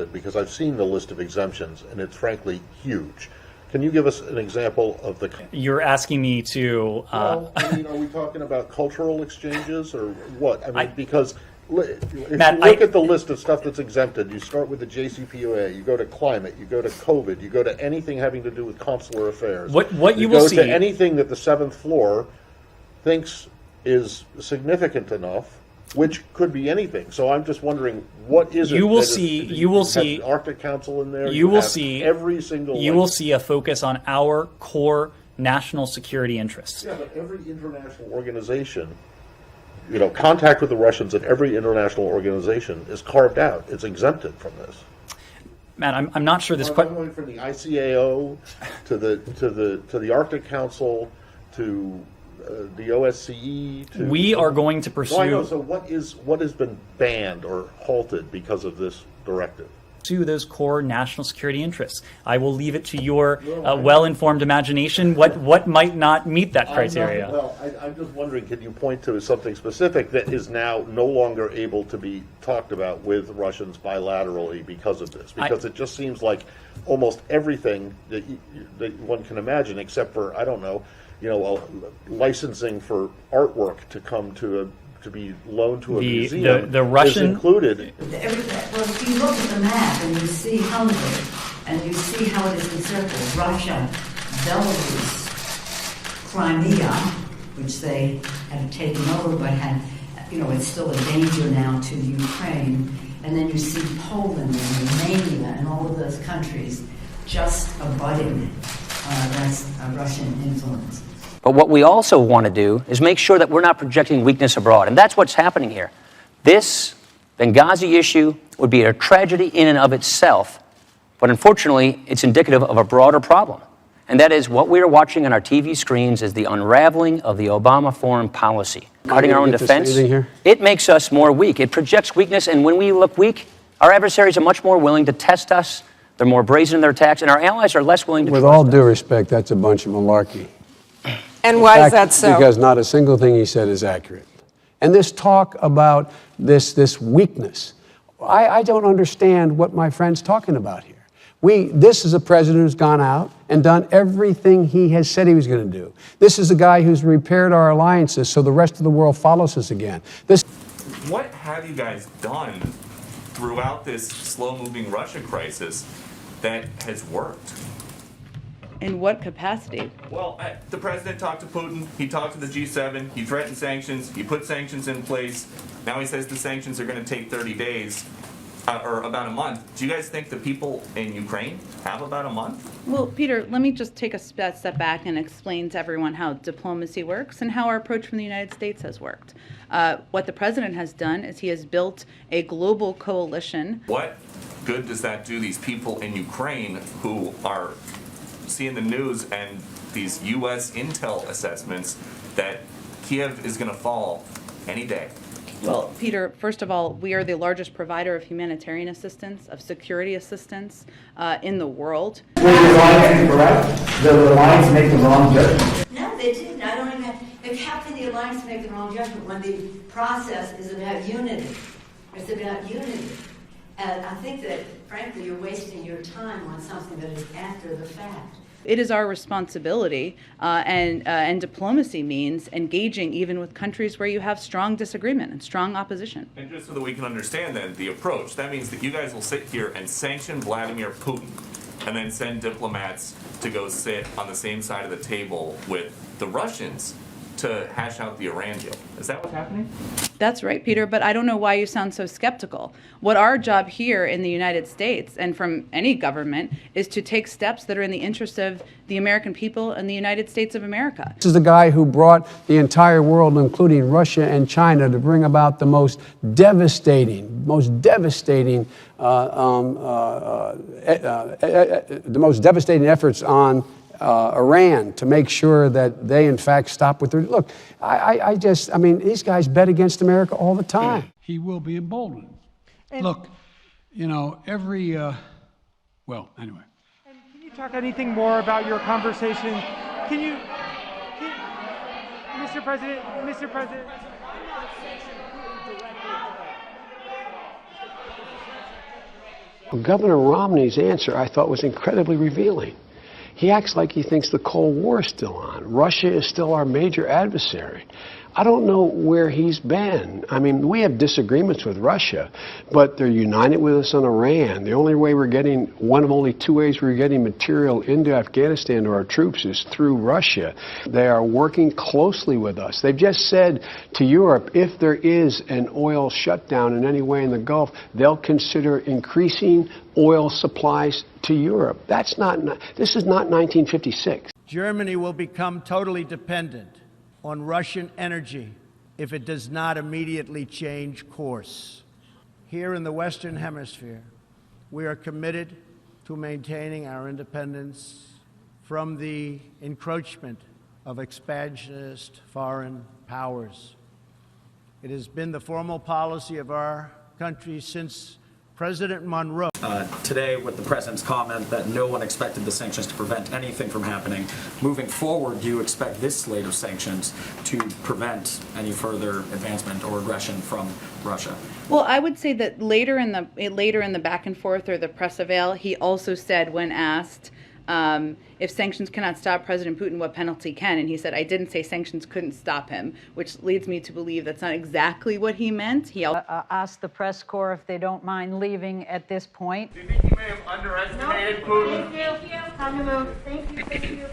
exempted? Because I've seen the list of exemptions, and it's frankly huge. Can you give us an example of the... You're asking me to... Well, I mean, are we talking about cultural exchanges or what? I mean, because if Matt, you look at the list of stuff that's exempted, you start with the JCPOA, you go to climate, you go to COVID, you go to anything having to do with consular affairs. What you will see... You go to anything that the seventh floor thinks is significant enough, which could be anything. So I'm just wondering, what is it? You will see. You will see the Arctic Council in there. You will see every single. You will see a focus on our core national security interests. Yeah, but every international organization, contact with the Russians at every international organization is carved out. It's exempted from this. Matt, I'm not sure this. I'm going from the ICAO to the Arctic Council to the OSCE. We are going to pursue. I know. So what has been banned or halted because of this directive? To those core national security interests. I will leave it to your well-informed imagination what might not meet that criteria. I'm just wondering, can you point to something specific that is now no longer able to be talked about with Russians bilaterally because of this? Because it just seems like almost everything that one can imagine, except for, I don't know, licensing for artwork to come to be loaned to a museum the Russian is included. Well, if you look at the map and you see Hungary and you see how it is encircled, Russia, Belarus, Crimea, which they have taken over but had, it's still a danger now to Ukraine, and then you see Poland and Romania and all of those countries just abutting Russian influence. But what we also want to do is make sure that we're not projecting weakness abroad. And that's what's happening here. This Benghazi issue would be a tragedy in and of itself. But unfortunately, it's indicative of a broader problem. And that is what we are watching on our TV screens is the unraveling of the Obama foreign policy. Cutting our own defense, it makes us more weak. It projects weakness. And when we look weak, our adversaries are much more willing to test us. They're more brazen in their attacks. And our allies are less willing to trust us. With all due respect, that's a bunch of malarkey. And why is that so? Because not a single thing he said is accurate. And this talk about this weakness, I don't understand what my friend's talking about here. This is a president who's gone out and done everything he has said he was going to do. This is a guy who's repaired our alliances so the rest of the world follows us again. What have you guys done throughout this slow-moving Russia crisis that has worked? In what capacity? Well, the president talked to Putin, he talked to the G7, he threatened sanctions, he put sanctions in place. Now he says the sanctions are going to take 30 days, or about a month. Do you guys think the people in Ukraine have about a month? Well, Peter, let me just take a step back and explain to everyone how diplomacy works and how our approach from the United States has worked. What the president has done is he has built a global coalition. What good does that do these people in Ukraine who are seeing the news and these U.S. intel assessments that Kiev is going to fall any day? Well, Peter, first of all, we are the largest provider of humanitarian assistance, of security assistance in the world. Were the alliance correct? Did the alliance make the wrong judgment? No, they didn't. I don't even. How can the alliance make the wrong judgment when the process is about unity? It's about unity. And I think that, frankly, you're wasting your time on something that is after the fact. It is our responsibility, and diplomacy means engaging even with countries where you have strong disagreement and strong opposition. And just so that we can understand then the approach, that means that you guys will sit here and sanction Vladimir Putin and then send diplomats to go sit on the same side of the table with the Russians to hash out the Iran deal. Is that what's happening? That's right, Peter, but I don't know why you sound so skeptical. What our job here in the United States and from any government is to take steps that are in the interest of the American people and the United States of America. This is the guy who brought the entire world, including Russia and China, to bring about the most devastating efforts on Iran to make sure that they, in fact, stop with their... Look, I mean, these guys bet against America all the time. He will be emboldened. Look, well, anyway. And can you talk anything more about your conversation? Mr. President. Governor Romney's answer, I thought, was incredibly revealing. He acts like he thinks the Cold War is still on. Russia is still our major adversary. I don't know where he's been. I mean, we have disagreements with Russia, but they're united with us on Iran. The only way we're getting, one of only two ways we're getting material into Afghanistan to our troops is through Russia. They are working closely with us. They've just said to Europe, if there is an oil shutdown in any way in the Gulf, they'll consider increasing oil supplies to Europe. This is not 1956. Germany will become totally dependent on Russian energy if it does not immediately change course. Here in the Western Hemisphere, we are committed to maintaining our independence from the encroachment of expansionist foreign powers. It has been the formal policy of our country since President Monroe. Today, with the president's comment that no one expected the sanctions to prevent anything from happening, moving forward, do you expect this slate of sanctions to prevent any further advancement or aggression from Russia? Well, I would say that later in the back and forth or the press avail, he also said when asked if sanctions cannot stop President Putin, what penalty can? And he said, I didn't say sanctions couldn't stop him, which leads me to believe that's not exactly what he meant. He asked the press corps if they don't mind leaving at this point. Do you think he may have underestimated Putin? Thank you. Time to move. Thank you.